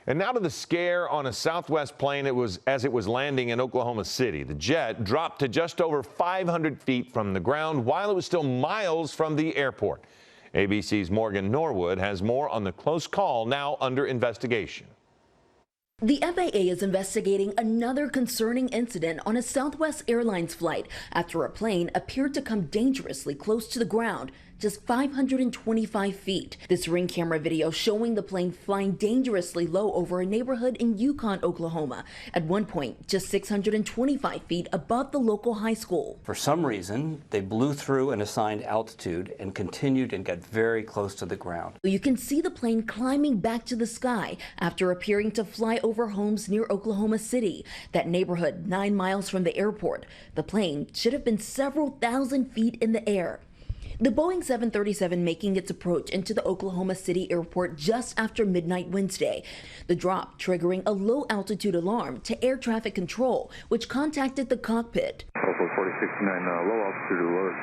And now to the scare on a Southwest plane as it was landing in Oklahoma City. The jet dropped to just over 500 feet from the ground while it was still miles from the airport. ABC's Morgan Norwood has more on the close call now under investigation. The FAA is investigating another concerning incident on a Southwest Airlines flight after a plane appeared to come dangerously close to the ground, just 525 feet. This Ring camera video showing the plane flying dangerously low over a neighborhood in Yukon, Oklahoma, at one point just 625 feet above the local high school. For some reason, they blew through an assigned altitude and continued and got very close to the ground. You can see the plane climbing back to the sky after appearing to fly over homes near Oklahoma City, that neighborhood 9 miles from the airport. The plane should have been several thousand feet in the air. The Boeing 737 making its approach into the Oklahoma City airport just after midnight Wednesday. The drop triggering a low-altitude alarm to air traffic control, which contacted the cockpit. 4069, low altitude alert.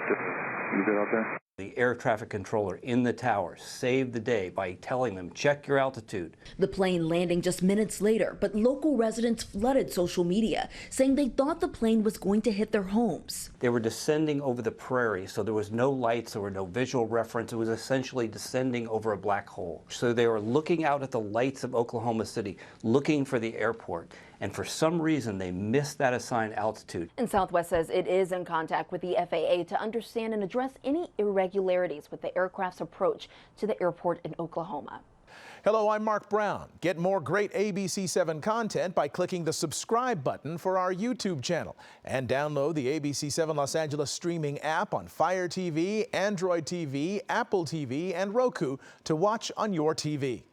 You good out there? The air traffic controller in the tower saved the day by telling them, check your altitude. The plane landing just minutes later, but local residents flooded social media, saying they thought the plane was going to hit their homes. They were descending over the prairie, so there was no lights, there were no visual reference. It was essentially descending over a black hole. So they were looking out at the lights of Oklahoma City, looking for the airport. And for some reason, they missed that assigned altitude. And Southwest says it is in contact with the FAA to understand and address any irregularities with the aircraft's approach to the airport in Oklahoma. Hello, I'm Mark Brown. Get more great ABC7 content by clicking the subscribe button for our YouTube channel. And download the ABC7 Los Angeles streaming app on Fire TV, Android TV, Apple TV, and Roku to watch on your TV.